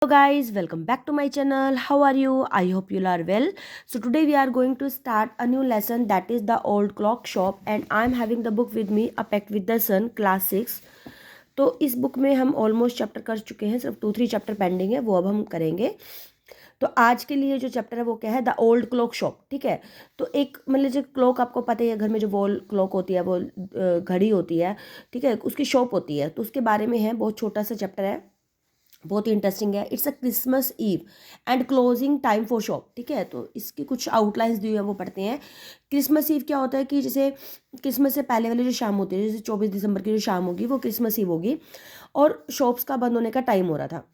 Hello guys, welcome back to my channel. How are you? I hope you are well. So today we are going to start a new lesson, that is the old clock shop, and I am having the book with me, A Pact with the Sun class 6. तो इस book में हम almost chapter कर चुके हैं, सिर्फ 2-3 chapter pending है, वो अब हम करेंगे. तो आज के लिए जो चैप्टर है वो क्या है, द ओल्ड क्लॉक शॉप. ठीक है. तो एक मतलब जो क्लॉक आपको पता ही है, घर में जो वॉल क्लॉक होती है वो घड़ी होती है. ठीक है, उसकी शॉप होती है, तो उसके बारे में है. बहुत छोटा सा चैप्टर है, बहुत ही इंटरेस्टिंग है. It's a Christmas Eve and closing time for shop. ठीक है, तो इसकी कुछ आउटलाइंस दी हुई है, वो पढ़ते हैं. क्रिसमस ईव क्या होता है कि जैसे क्रिसमस से पहले वाली जो शाम होती है, जैसे 24 दिसंबर की जो शाम होगी वो क्रिसमस ईव होगी, और शॉप्स का बंद होने का टाइम हो रहा था.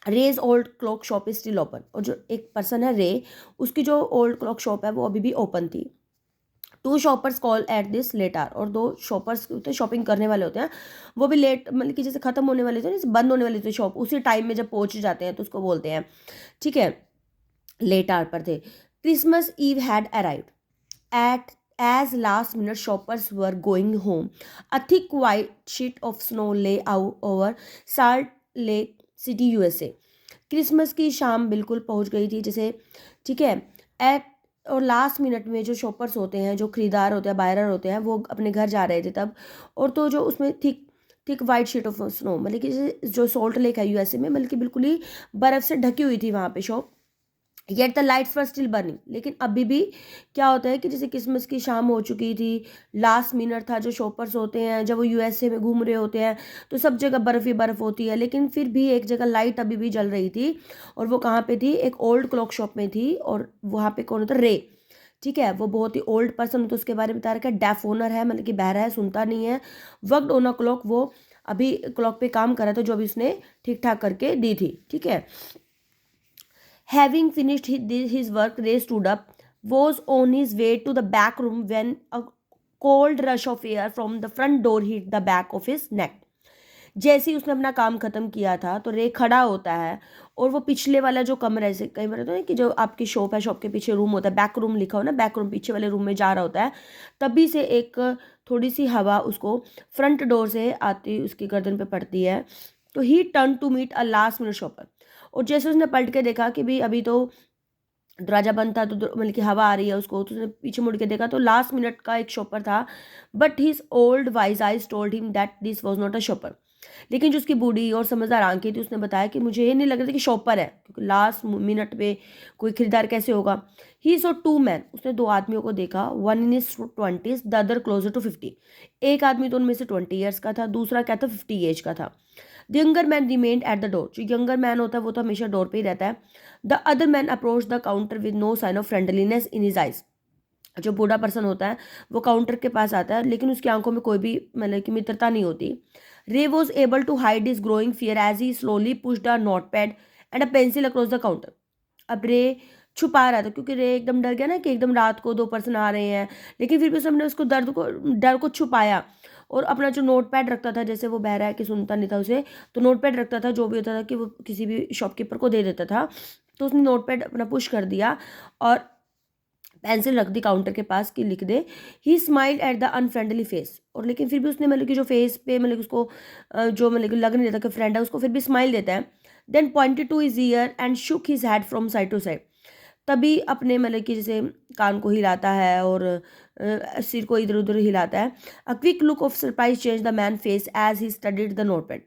Ray's old clock shop is still open, और जो एक पर्सन है रे, उसकी जो ओल्ड क्लॉक शॉप है वो अभी भी ओपन थी. Two shoppers call at this late hour, और दो शॉपर्स होते हैं, शॉपिंग करने वाले होते हैं, वो भी लेट मतलब कि जैसे खत्म होने वाले थे, जैसे बंद होने वाली थी शॉप, उसी टाइम में जब पहुंच जाते हैं तो उसको बोलते हैं. ठीक है, लेट आर पर थे. Christmas eve had arrived at as last minute shoppers were going home. A thick white sheet of snow lay out over Salt Lake City USA. Christmas की शाम बिल्कुल पहुंच गई थी जैसे. ठीक है. एट और लास्ट मिनट में जो शॉपर्स होते हैं, जो खरीदार होते हैं, बायरर होते हैं, वो अपने घर जा रहे थे तब. और तो जो उसमें thick thick white sheet of snow, मतलब कि जैसे जो सॉल्ट लेक है यूएसए में, मतलब कि बिल्कुल ही बर्फ़ से ढकी हुई थी वहाँ पे shop. Yet the lights were still burning, लेकिन अभी भी क्या होता है कि जैसे क्रिसमस की शाम हो चुकी थी, लास्ट मिनट था. जो शॉपर्स होते हैं जब वो यूएसए में घूम रहे होते हैं तो सब जगह बर्फ़ ही बर्फ़ होती है, लेकिन फिर भी एक जगह लाइट अभी भी जल रही थी. और वो कहाँ पे थी? एक ओल्ड क्लॉक शॉप में थी. और वहाँ पे कौन होता? रे. ठीक है, वो बहुत ही ओल्ड पर्सन, तो उसके बारे में बता रखा है. डेफ ओनर है, मतलब कि बहरा है, सुनता नहीं है. वर्कड ऑन अ क्लॉक, वो अभी क्लॉक पे काम कर रहा था जो अभी उसने ठीक ठाक करके दी थी. ठीक है. Having finished his work, Ray stood up, was on his way to the back room when a cold rush of air from the front door hit the back of his neck. जैसे ही उसने अपना काम खत्म किया था तो रे खड़ा होता है, और वो पिछले वाला जो कमरा, जैसे कई बार होता है कि जो आपकी शॉप है, शॉप के पीछे रूम होता है, बैक रूम लिखा हो ना, बैक रूम, पीछे वाले रूम में जा रहा होता है. तभी से एक थोड़ी सी हवा उसको फ्रंट डोर से आती उसकी गर्दन पे पड़ती है. तो he turn to meet a last minute shopper. और जैसे उसने पलट के देखा कि भाई अभी तो दरवाजा बंद था, तो मतलब कि हवा आ रही है उसको, तो उसने पीछे मुड़ के देखा तो लास्ट मिनट का एक शॉपर था. But his old wise eyes told him that this was not a shopper. लेकिन जो उसकी बूढ़ी और समझदार आंखें थी, उसने बताया कि मुझे ये नहीं लग रहा था कि शॉपर है, क्योंकि लास्ट मिनट पे कोई खरीदार कैसे होगा. ही सो टू मैन, उसने दो आदमियों को देखा. One in his 20s, the other closer to 50. एक आदमी तो उनमें से 20 ईयर्स का था, दूसरा क्या था, 50 एज का था. The younger man remained at the door. जो यंगर मैन होता है वो तो हमेशा डोर पे ही रहता है. The other man approach the counter with no sign of friendliness in his eyes. जो बूढ़ा पर्सन होता है वो काउंटर के पास आता है, लेकिन उसकी आंखों में कोई भी मतलब कि मित्रता नहीं होती. Ray was able to hide his growing fear as he slowly pushed a note pad and a pencil across the counter. अब रे छुपा रहा था, क्योंकि रे एकदम डर गया ना कि एकदम रात को दो पर्सन आ रहे हैं, लेकिन फिर भी उसने उसको डर को छुपाया. और अपना जो नोट पैड रखता था, जैसे वो बह रहा है कि सुनता नहीं था उसे, तो नोट पैड रखता था, जो भी होता था कि वो किसी भी शॉपकीपर को दे देता था. तो उसने नोट पैड अपना पुश कर दिया और पेंसिल रख दी काउंटर के पास कि लिख दे. He smiled at the unfriendly face, और लेकिन फिर भी उसने मतलब कि जो फेस पे मतलब उसको जो मतलब कि लग नहीं देता कि फ्रेंड है, उसको फिर भी स्माइल देता है. Then pointed to his ear and shook his head from side to side. तभी अपने मतलब कि जैसे कान को हिलाता है और सिर को इधर उधर हिलाता है. A quick look of surprise change the man face as he studied the notepad.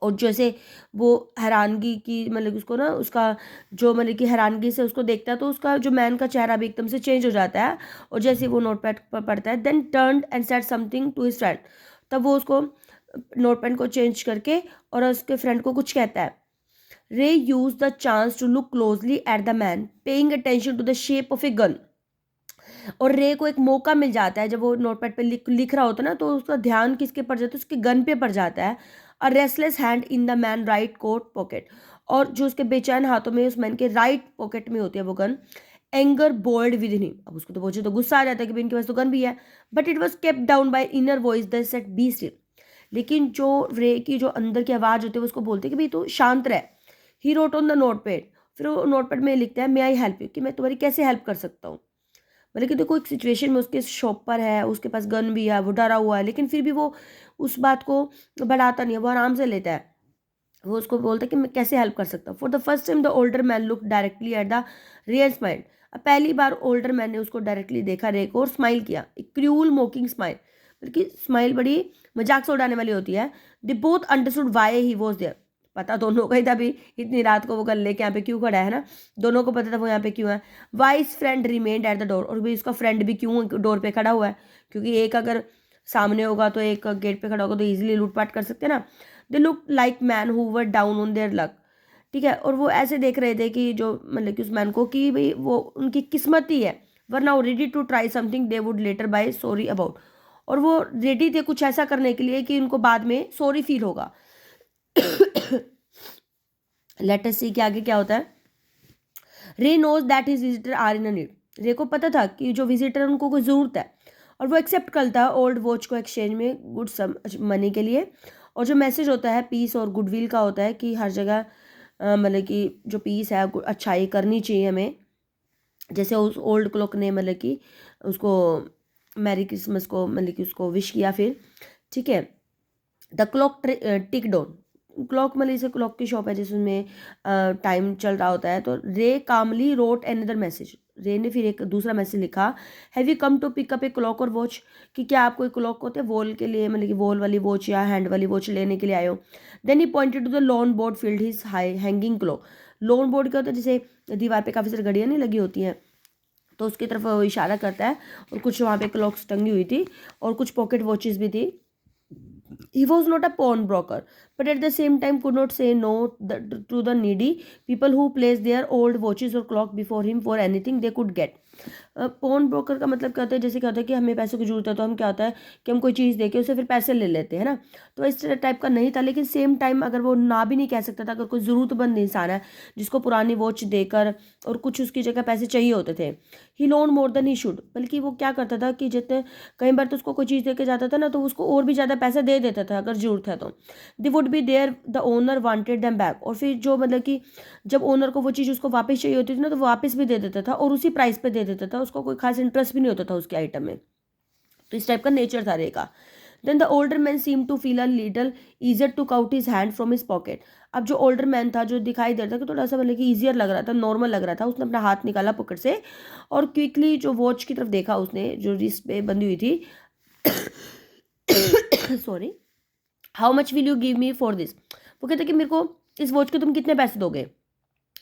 और जैसे वो हैरानगी की मतलब उसको ना उसका जो मतलब कि हैरानगी से उसको देखता है, तो उसका जो मैन का चेहरा भी एकदम से चेंज हो जाता है. और जैसे वो नोटपैड पर पढ़ता है, then turn and said something to his friend. तब वो उसको नोटपैड को चेंज करके और उसके फ्रेंड को कुछ कहता है. Ray use the chance to look closely at the man paying attention to the shape of a gun. और रे को एक मौका मिल जाता है, जब वो नोटपैड पे लिख रहा होता है ना, तो उसका ध्यान किसके पड़ जाता है, उसके गन पे पड़ जाता है. A restless hand in the man right coat pocket. और जो उसके बेचैन हाथों में उस मैन के राइट पॉकेट में होती है वो gun. Anger boiled within him. अब उसको तो मुझे तो गुस्सा आ जाता है कि भाई इनके पास तो गन भी है. But it was kept down by inner voice that said be still. लेकिन जो रे की जो अंदर की आवाज़ होती है वो उसको बोलती है कि भाई तू शांत रह. He wrote on the note pad. फिर वो नोट पैड में लिखता है, मे आई हेल्प यू, कि मैं तुम्हारी कैसे हेल्प कर सकता हूँ. मतलब कि देखो एक सिचुएशन में उसके शॉप पर है, उसके पास गन भी है, वो डरा हुआ है, लेकिन फिर भी वो उस बात को बढ़ाता नहीं है, वो आराम से लेता है. वो उसको बोलता है कि मैं कैसे हेल्प कर सकता हूँ। For the first time the older man look directly at the rare smile. अब पहली बार ओल्डर मैन ने उसको डायरेक्टली देखा रे को और स्माइल किया, एक क्रूल मोकिंग स्माइल, बल्कि स्माइल बड़ी मजाक से उड़ाने वाली होती है। They both understood why he was there. पता दोनों को ही था भी इतनी रात को वो गन लेके यहाँ पे क्यों खड़ा है ना, दोनों को पता था वो यहाँ पे क्यों है। Why is friend remained at the door, और भी उसका फ्रेंड भी क्यों डोर पे खड़ा हुआ है, क्योंकि एक अगर सामने होगा तो एक गेट पे खड़ा होगा तो इजीली लूटपाट कर सकते हैं ना। They look like man who were down on their luck. ठीक है, और वो ऐसे देख रहे थे कि जो मतलब कि उस मैन को कि भाई वो उनकी किस्मत ही है, वरना वो ready to try something they would later be sorry about. और वो रेडी थे कुछ ऐसा करने के लिए कि उनको बाद में सॉरी फील होगा। लेट अस सी कि आगे क्या होता है। Ray knows that his visitor are in a need. Ray को पता था कि जो विजिटर उनको कोई ज़रूरत है, और वो एक्सेप्ट करता है ओल्ड वॉच को एक्सचेंज में गुड सम मनी के लिए। और जो मैसेज होता है पीस और गुडविल का होता है कि हर जगह मतलब कि जो पीस है अच्छाई करनी चाहिए हमें। जैसे उस ओल्ड क्लॉक ने मतलब कि उसको मैरी क्रिसमस को मतलब कि उसको विश किया फिर। ठीक है, the clock tick down. Clock मतलब इसे क्लॉक की शॉप है जिसमें टाइम चल रहा होता है। तो रे कामली रोट एनदर मैसेज। रे ने फिर एक दूसरा मैसेज लिखा, have you come to pick up a clock और वॉच, कि क्या आप कोई क्लॉक होते हैं वॉल के लिए मतलब कि वॉल वाली वॉच या हैंड वाली वॉच लेने के लिए आए हो। Then he pointed to the loan board filled his high hanging clock. Loan board क्या होता है, जैसे दीवार पे काफ़ी सारी घड़ियाँ नहीं लगी होती हैं, तो उसकी तरफ वो इशारा करता है। और कुछ वहाँ पे क्लॉक्स टंगी हुई थी और कुछ पॉकेट वॉचेस भी थी। He was not a pawnbroker, but at the same time could not say no to the needy people who placed their old watches or clock before him for anything they could get. Pawn broker का मतलब क्या होता है, जैसे क्या होता है कि हमें पैसों की जरूरत है तो हम क्या होता है कि हम कोई चीज़ देके उसे फिर पैसे ले लेते हैं ना। तो इस टाइप का नहीं था, लेकिन सेम टाइम अगर वो ना भी नहीं कह सकता था, अगर कोई ज़रूरतमंद इंसान है जिसको पुरानी वॉच देकर और कुछ उसकी जगह पैसे चाहिए होते थे, he loan more than he should, बल्कि वो क्या करता था कि जितने कई बार तो उसको कोई चीज़ देके जाता था ना तो उसको और भी ज़्यादा पैसे दे देता था अगर जरूरत है तो। They would be there the owner wanted them back, और फिर जो मतलब कि जब ओनर को वो चीज़ उसको वापस चाहिए होती थी ना तो वो वापस भी दे देता था और उसी प्राइस पे दे देता था, उसको कोई खास इंटरेस्ट भी नहीं होता था उसके आइटम में। तो इस टाइप का नेचर था रे का। Then the older man seem to feel a little eager to out his hand from his pocket. अब जो ओल्डर मैन था, जो दिखाई दे रहा था कि थोड़ा सा मतलब कि ईजियर लग रहा था, नॉर्मल लग रहा था, उसने अपना हाथ निकाला पॉकेट से और क्विकली जो वॉच की तरफ देखा उसने जो रिस्ट पे बंधी हुई थी। Sorry, how much will you give me for this. वो कहते कि मेरे को इस वॉच के तुम कितने पैसे दोगे।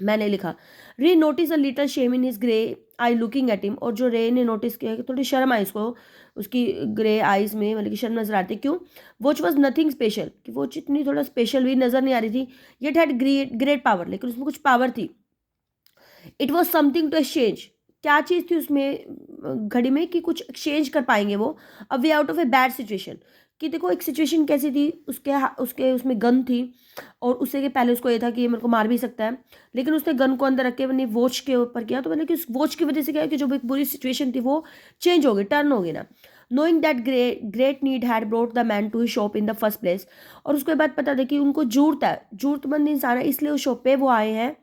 मैंने लिखा, रे notice a little shame in his grey I looking at him. और जो रे ने नोटिस किया कि थोड़ी शर्म आई उसको, उसकी ग्रे आईज में मतलब कि शर्म नजर आती। क्यों, वॉच वॉज नथिंग स्पेशल, कि वो इतनी थोड़ा स्पेशल भी नजर नहीं आ रही थी। Yet had great great power, लेकिन उसमें कुछ पावर थी। It was something to exchange. क्या चीज़ थी उसमें घड़ी में कि कुछ एक्सचेंज कर पाएंगे वो, a way out of a bad situation. कि देखो एक सिचुएशन कैसी थी, उसके उसमें गन थी और उससे के पहले उसको ये था कि ये मेरे को मार भी सकता है, लेकिन उसने गन को अंदर रख के अपनी वॉच के ऊपर किया। तो मैंने कि उस वॉच की वजह से क्या है कि जो एक बुरी सिचुएशन थी वो चेंज हो गई, टर्न हो गई ना। Knowing that great need had brought the man to his shop in the first place. और उसके बाद पता था कि उनको जरूरत है, जरूरतमंद इंसान है, इसलिए उस शॉप पे वो आए हैं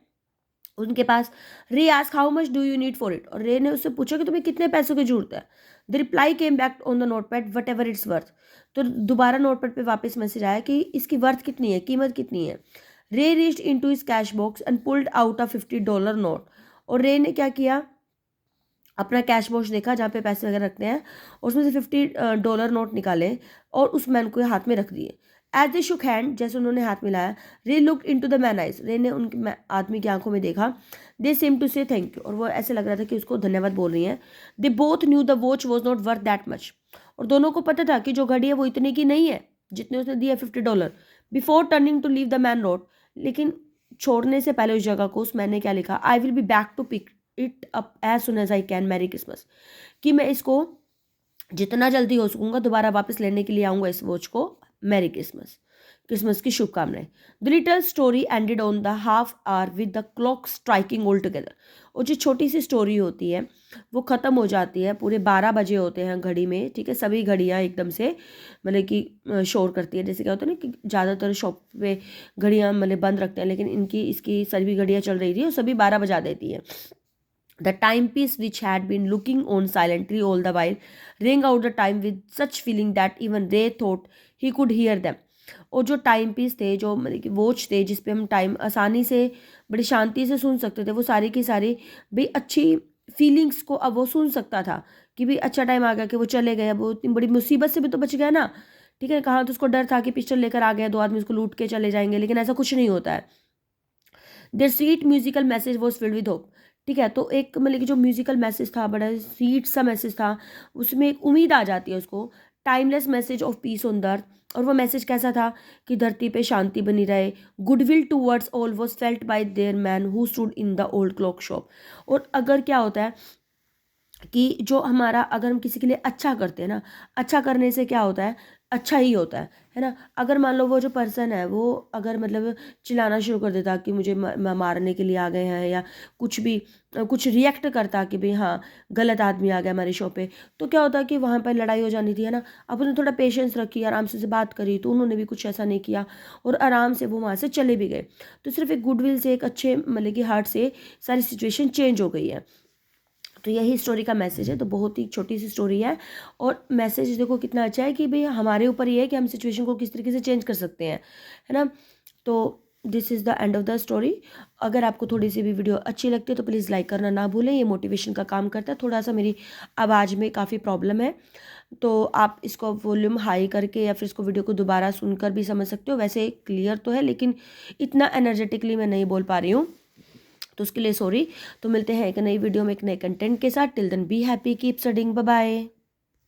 उनके पास। रे ask how much do you need for it, और रे ने उससे पूछा कि तुम्हें कितने पैसों की जरूरत है। The reply came back on the note pad, what ever its worth. तो दोबारा नोट पैड पे वापस मैसेज आया कि इसकी वर्थ कितनी है, कीमत कितनी है। रे reached into his cash box and pulled out a $50 note. और रे ने क्या किया, अपना कैश बॉक्स देखा जहाँ पे पैसे वगैरह रखते हैं, और उसमें से $50 नोट निकाले और उस मैन को हाथ में रख दिए। एज दे शुक हैंड, जैसे उन्होंने हाथ मिलाया, Ray look into the man eyes. Ray ने उनके आदमी की आंखों में देखा। They seem to say thank you, और वो ऐसे लग रहा था कि उसको धन्यवाद बोल रही हैं। They both new the watch was not worth that much. और दोनों को पता था कि जो घड़ी है वो इतने की नहीं है जितने उसने दिया $50। Before turning to leave the man wrote, लेकिन छोड़ने से पहले उस जगह को उस मैन ने क्या लिखा, I will be back to pick it up as soon as I can, merry Christmas. कि मैं इसको जितना जल्दी हो सकूंगा दोबारा वापस लेने के लिए आऊँगा इस वॉच को। मैरी क्रिसमस, क्रिसमस की शुभकामनाएं। The little story ended on the half hour with the clock striking all together. और जो छोटी सी स्टोरी होती है वो ख़त्म हो जाती है, पूरे 12 बजे होते हैं घड़ी में। ठीक है, सभी घड़ियाँ एकदम से मतलब कि शोर करती है। जैसे क्या होता है ना कि ज़्यादातर शॉप पे घड़ियाँ मतलब बंद रखते हैं, लेकिन इनकी इसकी सभी घड़ियाँ चल रही थी और सभी 12 बजा देती है। The timepiece, which had been looking on silently all the while, rang out the time with such feeling that even Ray thought he could hear them. और जो टाइम पीस थे, जो मतलब कि वॉच थे जिस पे हम टाइम आसानी से बड़ी शांति से सुन सकते थे, वो सारी की सारी भाई अच्छी फीलिंग्स को अब वो सुन सकता था कि भाई अच्छा टाइम आ गया कि वो चले गए, अब वो इतनी बड़ी मुसीबत से भी तो बच गया ना। ठीक है, कहाँ तो उसको डर था कि पिस्टल लेकर आ गए, दो आदमी उसको लूट के चले जाएंगे, लेकिन ऐसा कुछ नहीं होता है। Their sweet musical message was filled with hope. ठीक है, तो एक मतलब कि जो म्यूजिकल मैसेज था, बड़ा स्वीट सा मैसेज था, उसमें एक उम्मीद आ जाती है उसको। Timeless message of peace on the earth. और वो मैसेज कैसा था कि धरती पे शांति बनी रहे। Goodwill towards all was felt by there man who stood in the old clock shop. और अगर क्या होता है कि जो हमारा, अगर हम किसी के लिए अच्छा करते हैं ना, अच्छा करने से क्या होता है, अच्छा ही होता है ना। अगर मान लो वो जो पर्सन है वो अगर मतलब चिल्लाना शुरू कर देता कि मुझे मारने के लिए आ गए हैं, या कुछ भी कुछ रिएक्ट करता कि भाई हाँ गलत आदमी आ गया हमारे शो पे, तो क्या होता कि वहाँ पर लड़ाई हो जानी थी, है ना। अब उन्होंने थोड़ा पेशेंस रखी, आराम से बात करी, तो उन्होंने भी कुछ ऐसा नहीं किया और आराम से वो वहाँ से चले भी गए। तो सिर्फ एक गुडविल से, एक अच्छे मतलब कि हार्ट से सारी सिचुएशन चेंज हो गई है। तो यही स्टोरी का मैसेज है। तो बहुत ही छोटी सी स्टोरी है और मैसेज देखो कितना अच्छा है कि भाई हमारे ऊपर ये है कि हम सिचुएशन को किस तरीके से चेंज कर सकते हैं, है ना। तो this is the end of the story. अगर आपको थोड़ी सी भी वीडियो अच्छी लगती है तो प्लीज़ लाइक करना ना भूलें, ये मोटिवेशन का काम करता है। थोड़ा सा मेरी आवाज़ में काफ़ी प्रॉब्लम है, तो आप इसको वॉल्यूम हाई करके या फिर इसको वीडियो को दोबारा सुनकर भी समझ सकते हो। वैसे क्लियर तो है, लेकिन इतना एनर्जेटिकली मैं नहीं बोल पा रही हूँ, तो उसके लिए सॉरी। तो मिलते हैं एक नई वीडियो में एक नए कंटेंट के साथ। Till then be happy, keep studying, bye bye.